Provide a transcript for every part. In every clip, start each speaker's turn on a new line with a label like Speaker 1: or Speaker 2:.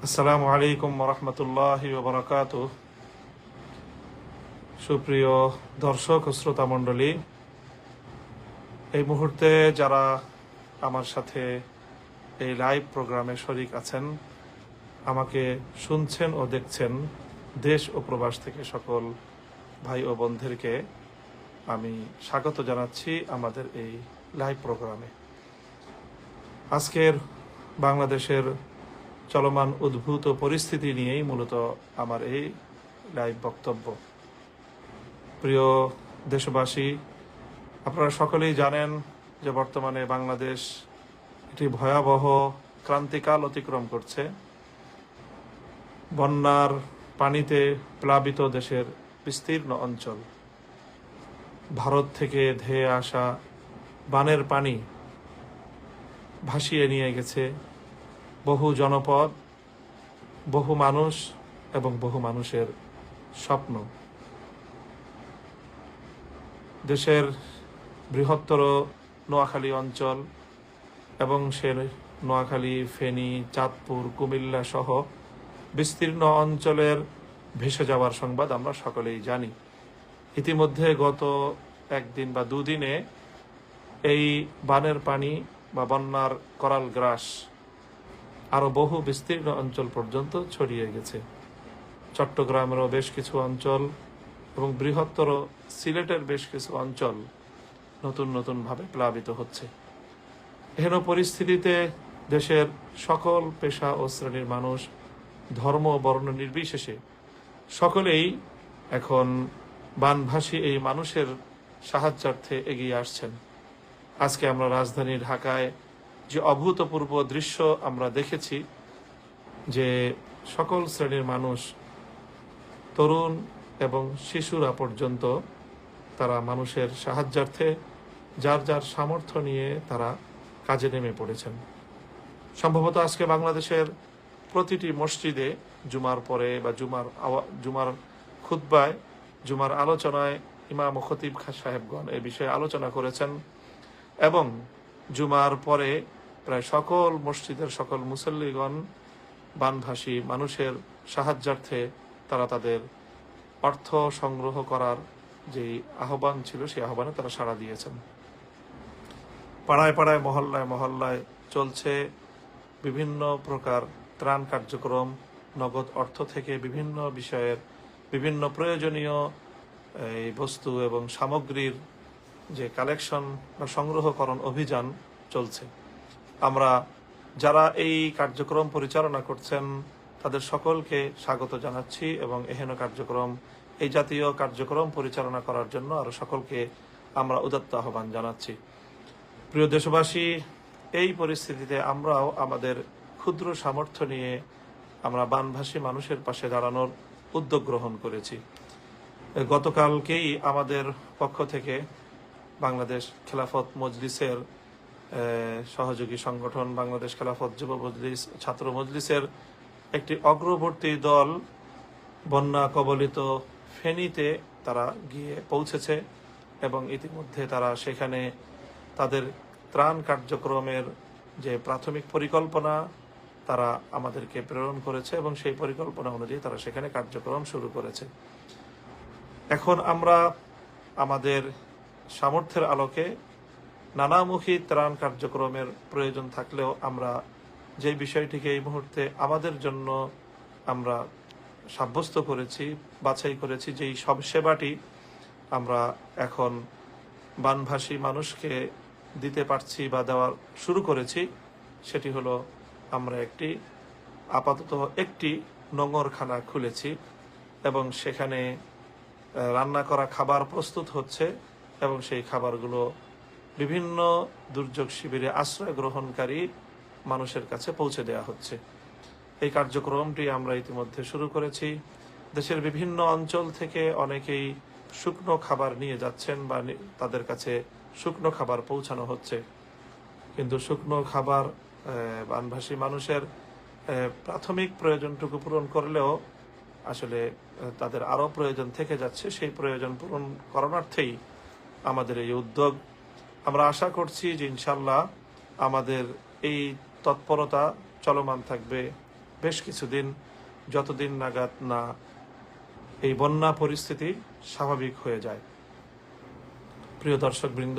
Speaker 1: আসসালামু আলাইকুম ওরহমতুল্লাহি ওবরাকাতুহ। সুপ্রিয় দর্শক ও শ্রোতা মণ্ডলী, এই মুহূর্তে যারা আমার সাথে এই লাইভ প্রোগ্রামে শরিক আছেন, আমাকে শুনছেন ও দেখছেন, দেশ ও প্রবাস থেকে সকল ভাই ও বোনদেরকে আমি স্বাগত জানাচ্ছি আমাদের এই লাইভ প্রোগ্রামে। আজকের বাংলাদেশের চলমান উদ্ভূত পরিস্থিতি নিয়েই মূলত আমার এই লাইভ বক্তব্য। প্রিয় দেশবাসী, আপনারা সকলেই জানেন যে বর্তমানে বাংলাদেশ একটি ভয়াবহ ক্রান্তিকাল অতিক্রম করছে। বন্যার পানিতে প্লাবিত দেশের বিস্তীর্ণ অঞ্চল, ভারত থেকে ধেয়ে আসা বানের পানি ভাসিয়ে নিয়ে গেছে বহু জনপদ, বহু মানুষ এবং বহু মানুষের স্বপ্ন। দেশের বৃহত্তর নোয়াখালী অঞ্চল এবং সে নোয়াখালী, ফেনী, চাঁদপুর, কুমিল্লা সহ বিস্তীর্ণ অঞ্চলের ভেসে যাওয়ার সংবাদ আমরা সকলেই জানি। ইতিমধ্যে গত একদিন বা দুদিনে এই বানের পানি বা বন্যার করাল গ্রাস আরো বহু বিস্তীর্ণ অঞ্চল পর্যন্ত ছড়িয়ে গেছে। চট্টগ্রামেরও বেশ কিছু অঞ্চল এবং বৃহত্তর সিলেটের বেশ কিছু অঞ্চল নতুন ভাবে প্লাবিত হচ্ছে। এহেন পরিস্থিতিতে দেশের সকল পেশা ও শ্রেণীর মানুষ, ধর্ম বর্ণ নির্বিশেষে সকলেই এখন বানভাসী এই মানুষের সাহায্যার্থে এগিয়ে আসছেন। আজকে আমরা রাজধানী ঢাকায় যে অভূতপূর্ব দৃশ্য আমরা দেখেছি, যে সকল শ্রেণীর মানুষ, তরুণ এবং শিশুরা পর্যন্ত তারা মানুষের সাহায্যার্থে যার যার সামর্থ্য নিয়ে তারা কাজে নেমে পড়েছেন। সম্ভবত আজকে বাংলাদেশের প্রতিটি মসজিদে জুমার পরে বা জুমার খুতবায়, জুমার আলোচনায় ইমাম ও খতিব সাহেবগণ এই বিষয়ে আলোচনা করেছেন এবং জুমার পরে প্রায় সকল মসজিদের সকল মুসল্লিগণ বানভাসী মানুষের সাহায্যার্থে তারা তাদের অর্থ সংগ্রহ করার যে আহ্বান ছিল সেই আহ্বানে তারা সাড়া দিয়েছেন। পাড়ায় পাড়ায়, মহল্লায় মহল্লায় চলছে বিভিন্ন প্রকার ত্রাণ কার্যক্রম। নগদ অর্থ থেকে বিভিন্ন বিষয়ের বিভিন্ন প্রয়োজনীয় এই বস্তু এবং সামগ্রীর যে কালেকশন বা সংগ্রহকরণ অভিযান চলছে। আমরা যারা এই কার্যক্রম পরিচালনা করছেন তাদের সকলকে স্বাগত জানাচ্ছি এবং এহেন কার্যক্রম, এই জাতীয় কার্যক্রম পরিচালনা করার জন্য আরো সকলকে আমরা উদাত্ত আহ্বান জানাচ্ছি। প্রিয় দেশবাসী, এই পরিস্থিতিতে আমরাও আমাদের ক্ষুদ্র সামর্থ্য নিয়ে আমরা বানভাসী মানুষের পাশে দাঁড়ানোর উদ্যোগ গ্রহণ করেছি। গতকালকেই আমাদের পক্ষ থেকে বাংলাদেশ খেলাফত মজলিসের সহযোগী সংগঠন বাংলাদেশ খেলাফত যুব মজলিস, ছাত্র মজলিসের একটি অগ্রবর্তী দল বন্যা কবলিত ফেনীতে তারা গিয়ে পৌঁছেছে এবং ইতিমধ্যে তারা সেখানে তাদের ত্রাণ কার্যক্রমের যে প্রাথমিক পরিকল্পনা তারা আমাদেরকে প্রেরণ করেছে এবং সেই পরিকল্পনা অনুযায়ী তারা সেখানে কার্যক্রম শুরু করেছে। এখন আমরা আমাদের সামর্থ্যের আলোকে নানামুখী ত্রাণ কার্যক্রমের প্রয়োজন থাকলেও আমরা যে বিষয়টিকে এই মুহূর্তে আমাদের জন্য আমরা সাব্যস্ত করেছি, বাছাই করেছি, যেই সব সেবাটি আমরা এখন বানভাসী মানুষকে দিতে পারছি বা দেওয়ার শুরু করেছি, সেটি হলো আমরা আপাতত একটি নোঙরখানা খুলেছি এবং সেখানে রান্না করা খাবার প্রস্তুত হচ্ছে এবং সেই খাবারগুলো বিভিন্ন দুর্যোগ শিবিরে আশ্রয় গ্রহণকারী মানুষের কাছে পৌঁছে দেওয়া হচ্ছে। এই কার্যক্রমটি আমরা ইতিমধ্যে শুরু করেছি। দেশের বিভিন্ন অঞ্চল থেকে অনেকেই শুকনো খাবার নিয়ে যাচ্ছেন বা তাদের কাছে শুকনো খাবার পৌঁছানো হচ্ছে, কিন্তু শুকনো খাবার বানভাসী মানুষের প্রাথমিক প্রয়োজনটুকু পূরণ করলেও আসলে তাদের আরো প্রয়োজন থেকে যাচ্ছে। সেই প্রয়োজন পূরণ করণার্থেই আমাদের এই উদ্যোগ। আমরা আশা করছি যে ইনশাল্লাহ আমাদের এই তৎপরতা চলমান থাকবে বেশ কিছুদিন, যতদিন নাগাদ না এই বন্যা পরিস্থিতি স্বাভাবিক হয়ে যায়। প্রিয় দর্শকবৃন্দ,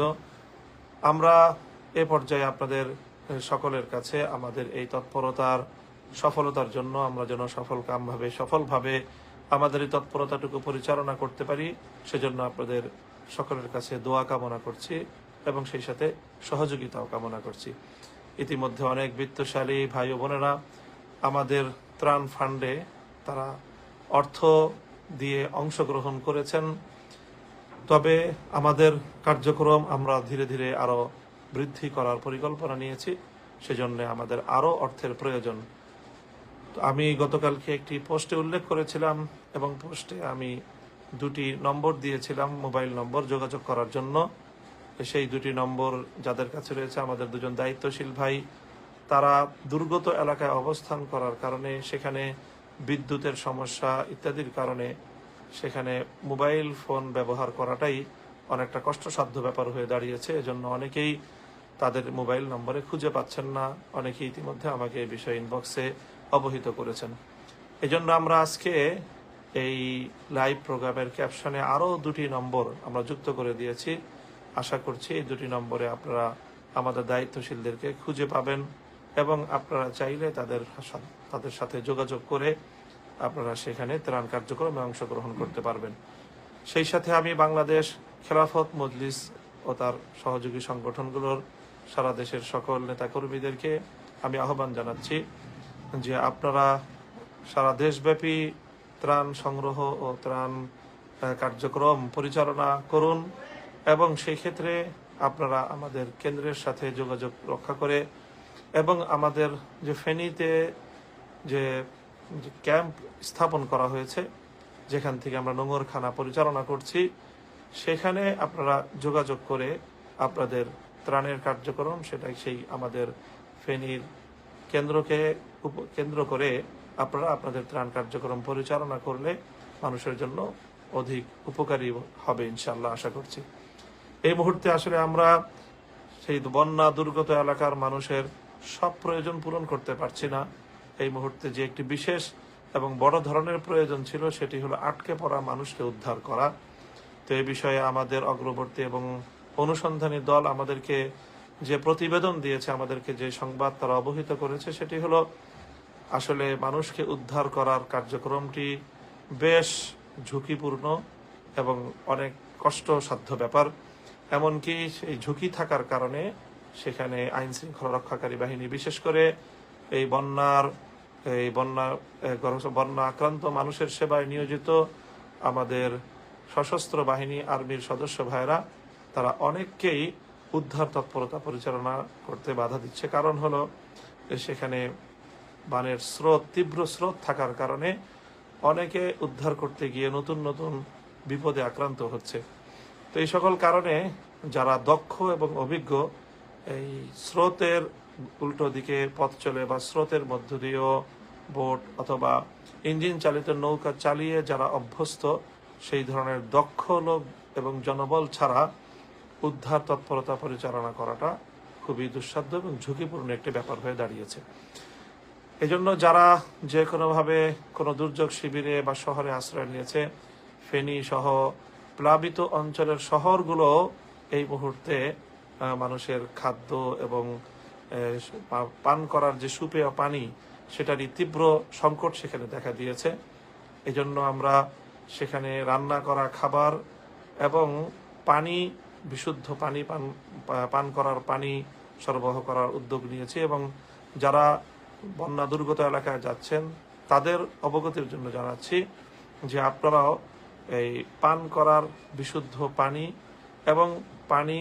Speaker 1: আমরা এ পর্যায়ে আপনাদের সকলের কাছে আমাদের এই তৎপরতার সফলতার জন্য আমরা যেন সফলভাবে আমাদের এই তৎপরতাটুকু পরিচালনা করতে পারি, সেজন্য আপনাদের সকলের কাছে দোয়া কামনা করছি এবং সেই সাথে সহযোগিতাও কামনা করছি। ইতিমধ্যে অনেক বিত্তশালী ভাই ও বোনেরা আমাদের ত্রাণ ফান্ডে তারা অর্থ দিয়ে অংশগ্রহণ করেছেন। তবে আমাদের কার্যক্রম আমরা ধীরে ধীরে আরো বৃদ্ধি করার পরিকল্পনা নিয়েছি, সেজন্য আমাদের আরো অর্থের প্রয়োজন। আমি গতকালকে একটি পোস্টে উল্লেখ করেছিলাম এবং পোস্টে আমি 2টি নম্বর দিয়েছিলাম, মোবাইল নম্বর যোগাযোগ করার জন্য। সেই 2টি নম্বর যাদের কাছে রয়েছে, আমাদের 2জন দায়িত্বশীল ভাই, তারা দুর্গত এলাকায় অবস্থান করার কারণে, সেখানে বিদ্যুতের সমস্যা ইত্যাদির কারণে সেখানে মোবাইল ফোন ব্যবহার করাটাই অনেকটা কষ্টসাধ্য ব্যাপার হয়ে দাঁড়িয়েছে। এজন্য অনেকেই তাদের মোবাইল নম্বরে খুঁজে পাচ্ছেন না। অনেকেই ইতিমধ্যে আমাকে এই বিষয়ে ইনবক্সে অবহিত করেছেন। এজন্য আমরা আজকে এই লাইভ প্রোগ্রামের ক্যাপশনে আরো 2টি নম্বর আমরা যুক্ত করে দিয়েছি। আশা করছি এই 2টি নম্বরে আপনারা আমাদের দায়িত্বশীলদেরকে খুঁজে পাবেন এবং আপনারা চাইলে তাদের সাথে যোগাযোগ করে আপনারা সেখানে ত্রাণ কার্যক্রমে অংশগ্রহণ করতে পারবেন। সেই সাথে আমি বাংলাদেশ খেলাফত মজলিস ও তার সহযোগী সংগঠনগুলোর সারা দেশের সকল নেতাকর্মীদেরকে আমি আহ্বান জানাচ্ছি যে আপনারা সারা দেশব্যাপী ত্রাণ সংগ্রহ ও ত্রাণ কার্যক্রম পরিচালনা করুন এবং সেই ক্ষেত্রে আপনারা আমাদের কেন্দ্রের সাথে যোগাযোগ রক্ষা করে এবং আমাদের যে ফেনীতে যে ক্যাম্প স্থাপন করা হয়েছে, যেখান থেকে আমরা নোংরখানা পরিচালনা করছি, সেখানে আপনারা যোগাযোগ করে আপনাদের ত্রাণের কার্যক্রম সেটাই সেই আমাদের ফেনীর কেন্দ্রকে কেন্দ্র করে আপনারা আপনাদের ত্রাণ কার্যক্রম পরিচালনা করলে মানুষের জন্য অধিক উপকারী হবে ইনশাআল্লাহ, আশা করছি। এই মুহূর্তে আসলে আমরা সেই বন্যা দুর্গত এলাকার মানুষের সব প্রয়োজন পূরণ করতে পারছি না। এই মুহূর্তে যে একটি বিশেষ এবং বড় ধরনের প্রয়োজন ছিল, সেটি হলো আটকে পড়া মানুষকে উদ্ধার করা। তো এই বিষয়ে আমাদের অগ্রবর্তী এবং অনুসন্ধানী দল আমাদেরকে যে প্রতিবেদন দিয়েছে, আমাদেরকে যে সংবাদ তারা অবহিত করেছে, সেটি হলো আসলে মানুষকে উদ্ধার করার কার্যক্রমটি বেশ ঝুঁকিপূর্ণ এবং অনেক কষ্টসাধ্য ব্যাপার। এমনকি সেই ঝুঁকি থাকার কারণে সেখানে আইন শৃঙ্খলা রক্ষাকারী বাহিনী, বিশেষ করে এই বন্যা আক্রান্ত মানুষের সেবায় নিয়োজিত আমাদের সশস্ত্র বাহিনী, আর্মির সদস্য ভাইরা, তারা অনেককেই উদ্ধার তৎপরতা পরিচালনা করতে বাধা দিচ্ছে। কারণ হলো সেখানে বানের তীব্র স্রোত থাকার কারণে অনেকে উদ্ধার করতে গিয়ে নতুন নতুন বিপদে আক্রান্ত হচ্ছে। তো এই সকল কারণে যারা দক্ষ এবং অভিজ্ঞ, এই স্রোতের উল্টো দিকে পথ চলে বা স্রোতের মধ্য দিয়েও বোট অথবা ইঞ্জিন চালিত নৌকা চালিয়ে যারা অভ্যস্ত, সেই ধরনের দক্ষ লোক এবং জনবল ছাড়া উদ্ধার তৎপরতা পরিচালনা করাটা খুবই দুঃসাধ্য এবং ঝুঁকিপূর্ণ একটি ব্যাপার হয়ে দাঁড়িয়েছে। এজন্য যারা যে কোনোভাবে কোনো দুর্যোগ শিবিরে বা শহরে আশ্রয় নিয়েছে, ফেনী সহ প্লাবিত অঞ্চলের শহরগুলো এই মুহূর্তে মানুষের খাদ্য এবং পান করার যে সুপেয় পানি, সেটারই তীব্র সংকট সেখানে দেখা দিয়েছে। এজন্য আমরা সেখানে রান্না করা খাবার এবং পানি, বিশুদ্ধ পানি পান করার পানি সরবরাহ করার উদ্যোগ নিয়েছি এবং যারা বন্যা দুর্গত এলাকায় যাচ্ছেন তাদের অবগতির জন্য জানাচ্ছি যে আপনারাও এই পান করার বিশুদ্ধ পানি এবং পানি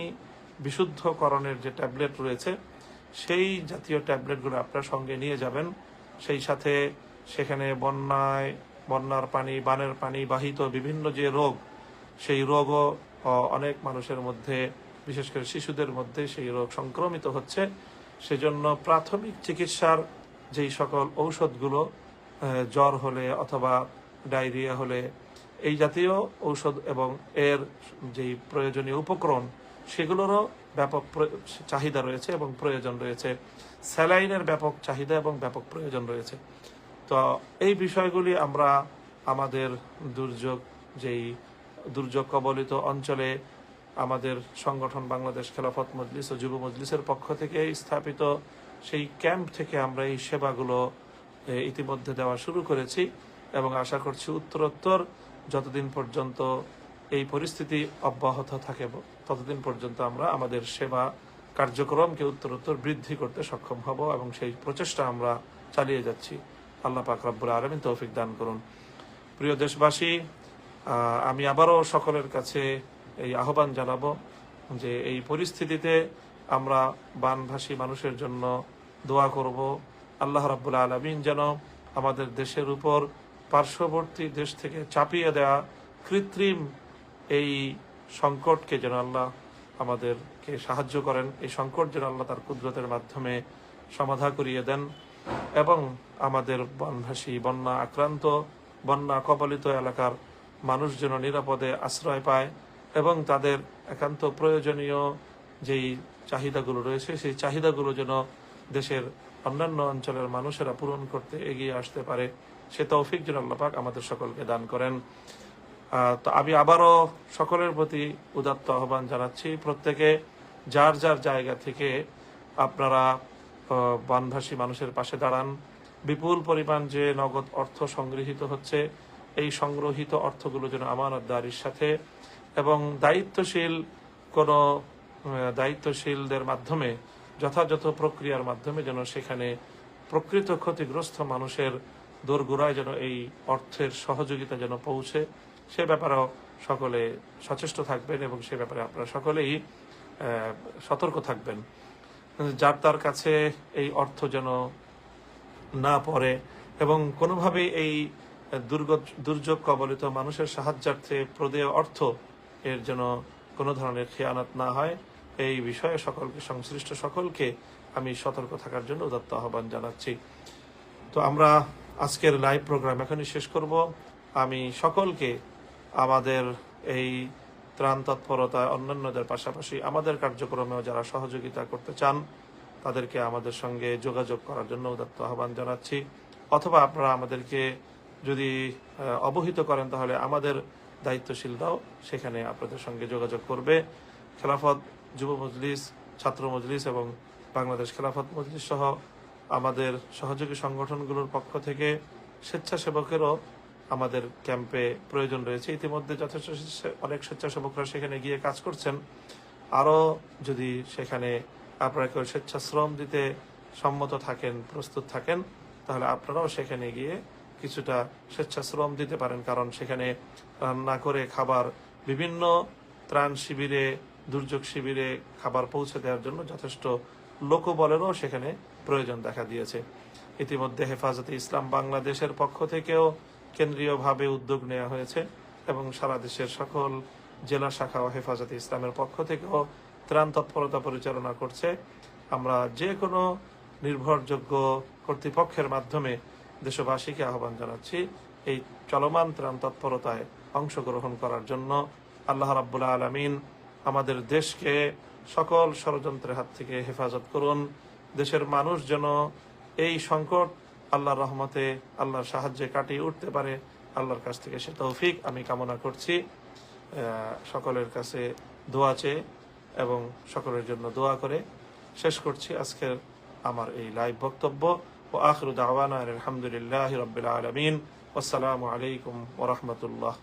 Speaker 1: বিশুদ্ধকরণের যে ট্যাবলেট রয়েছে, সেই জাতীয় ট্যাবলেটগুলো আপনার সঙ্গে নিয়ে যাবেন। সেই সাথে সেখানে বন্যার পানি, বানের পানি বাহিত বিভিন্ন যে রোগ, সেই রোগও অনেক মানুষের মধ্যে, বিশেষ করে শিশুদের মধ্যে সেই রোগ সংক্রমিত হচ্ছে। সেজন্য প্রাথমিক চিকিৎসার যেই সকল ঔষধগুলো, জ্বর হলে অথবা ডায়রিয়া হলে এই জাতীয় ঔষধ এবং এর যেই প্রয়োজনীয় উপকরণ, সেগুলোরও ব্যাপক চাহিদা রয়েছে এবং প্রয়োজন রয়েছে। স্যালাইনের ব্যাপক চাহিদা এবং ব্যাপক প্রয়োজন রয়েছে। তো এই বিষয়গুলি আমরা আমাদের দুর্যোগ কবলিত অঞ্চলে আমাদের সংগঠন বাংলাদেশ খেলাফত মজলিস ও যুব মজলিসের পক্ষ থেকে স্থাপিত সেই ক্যাম্প থেকে আমরা এই সেবাগুলো ইতিমধ্যে দেওয়া শুরু করেছি এবং আশা করছি উত্তরোত্তর যতদিন পর্যন্ত এই পরিস্থিতি অব্যাহত থাকে ততদিন পর্যন্ত আমরা আমাদের সেবা কার্যক্রমকে উত্তরোত্তর বৃদ্ধি করতে সক্ষম হব এবং সেই প্রচেষ্টা আমরা চালিয়ে যাচ্ছি। আল্লাহ পাক রব্বুল আলামিন তৌফিক দান করুন। প্রিয় দেশবাসী, আমি আবারও সকলের কাছে এই আহ্বান জানাবো যে এই পরিস্থিতিতে আমরা বানভাসী মানুষের জন্য দোয়া করব। আল্লাহ রাব্বুল আলামিন যেন আমাদের দেশের উপর পার্শ্ববর্তী দেশ থেকে চাপিয়ে দেওয়া কৃত্রিম এই সংকটকে যেন আল্লাহ আমাদেরকে সাহায্য করেন, এই সংকট যেন আল্লাহ তার কুদরতের মাধ্যমে সমাধা করিয়ে দেন এবং আমাদের বানভাসী বন্যা আক্রান্ত বন্যা কবলিত এলাকার মানুষ যেন নিরাপদে আশ্রয় পায় এবং তাদের একান্ত প্রয়োজনীয় যেই চাহিদাগুলো রয়েছে সেই চাহিদাগুলো যেন দেশের অন্যান্য অঞ্চলের মানুষেরা পূরণ করতে এগিয়ে আসতে পারে, সে তৌফিক যেন আল্লাহ পাক আমাদের সকলকে দান করেন। তো আমি আবারও সকলের প্রতি উদাত্ত আহ্বান জানাচ্ছি, প্রত্যেকে যার যার জায়গা থেকে আপনারা বানভাসী মানুষের পাশে দাঁড়ান। বিপুল পরিমাণ যে নগদ অর্থ সংগৃহীত হচ্ছে, এই সংগ্রহিত অর্থগুলো যেন আমানতদারির সাথে এবং দায়িত্বশীলদের মাধ্যমে যথাযথ প্রক্রিয়ার মাধ্যমে যেন সেখানে প্রকৃত ক্ষতিগ্রস্ত মানুষের দোরগোড়ায় যেন এই অর্থের সহযোগিতা যেন পৌঁছে, সে ব্যাপারেও সকলে সচেষ্ট থাকবেন এবং সে ব্যাপারে আপনারা সকলেই সতর্ক থাকবেন। যার তার কাছে এই অর্থ যেন না পড়ে এবং কোনোভাবেই এই দুর্যোগ কবলিত মানুষের সাহায্যার্থে প্রদেয় অর্থ এর যেন কোনো ধরনের খেয়ানত না হয়, এই বিষয়ে সংশ্লিষ্ট সকলকে আমি সতর্ক থাকার জন্য উদাত্ত আহ্বান জানাচ্ছি। তো আমরা আজকের লাইভ প্রোগ্রাম এখনই শেষ করব। আমি সকলকে আমাদের এই ত্রাণ তৎপরতা অন্যান্যদের পাশাপাশি আমাদের কার্যক্রমেও যারা সহযোগিতা করতে চান তাদেরকে আমাদের সঙ্গে যোগাযোগ করার জন্য উদাত্ত আহ্বান জানাচ্ছি, অথবা আপনারা আমাদেরকে যদি অবহিত করেন তাহলে আমাদের দায়িত্বশীলরাও সেখানে আপনাদের সঙ্গে যোগাযোগ করবে। খেলাফত যুব মজলিস, ছাত্র মজলিস এবং বাংলাদেশ খেলাফত মজলিস সহ আমাদের সহযোগী সংগঠনগুলোর পক্ষ থেকে স্বেচ্ছাসেবকেরও আমাদের ক্যাম্পে প্রয়োজন রয়েছে। ইতিমধ্যে যথেষ্ট অনেক স্বেচ্ছাসেবকরা সেখানে গিয়ে কাজ করছেন। আরও যদি সেখানে আপনারা কেউ স্বেচ্ছাশ্রম দিতে সম্মত থাকেন, প্রস্তুত থাকেন, তাহলে আপনারাও সেখানে গিয়ে কিছুটা স্বেচ্ছাশ্রম দিতে পারেন, কারণ সেখানে রান্না করে খাবার বিভিন্ন ত্রাণ শিবিরে, দুর্যোগ শিবিরে খাবার পৌঁছে দেওয়ার জন্য যথেষ্ট লোকবলেরও সেখানে প্রয়োজন দেখা দিয়েছে। ইতিমধ্যে হেফাজতে ইসলাম বাংলাদেশের পক্ষ থেকেও কেন্দ্রীয়ভাবে উদ্যোগ নেওয়া হয়েছে এবং সারা দেশের সকল জেলা শাখা ও হেফাজতে ইসলামের পক্ষ থেকেও ত্রাণ তৎপরতা পরিচালনা করছে। আমরা যে কোনো নির্ভরযোগ্য কর্তৃপক্ষের মাধ্যমে দেশবাসীকে আহ্বান জানাচ্ছি এই চলমান ত্রাণ তৎপরতায় অংশগ্রহণ করার জন্য। আল্লাহ রাব্বুল আলামিন আমাদের দেশকে সকল ষড়যন্ত্রের হাত থেকে হেফাজত করুন। দেশের মানুষ যেন এই সংকট আল্লাহর রহমতে, আল্লাহর সাহায্যে কাটিয়ে উঠতে পারে, আল্লাহর কাছ থেকে সে তৌফিক আমি কামনা করছি। সকলের কাছে দোয়া চেয়ে এবং সকলের জন্য দোয়া করে শেষ করছি আজকের আমার এই লাইভ বক্তব্য। ও আখিরু দাওয়ানা আলহামদুলিল্লাহি রাব্বিল আলামিন। আসসালামু আলাইকুম ওয়া রাহমাতুল্লাহ।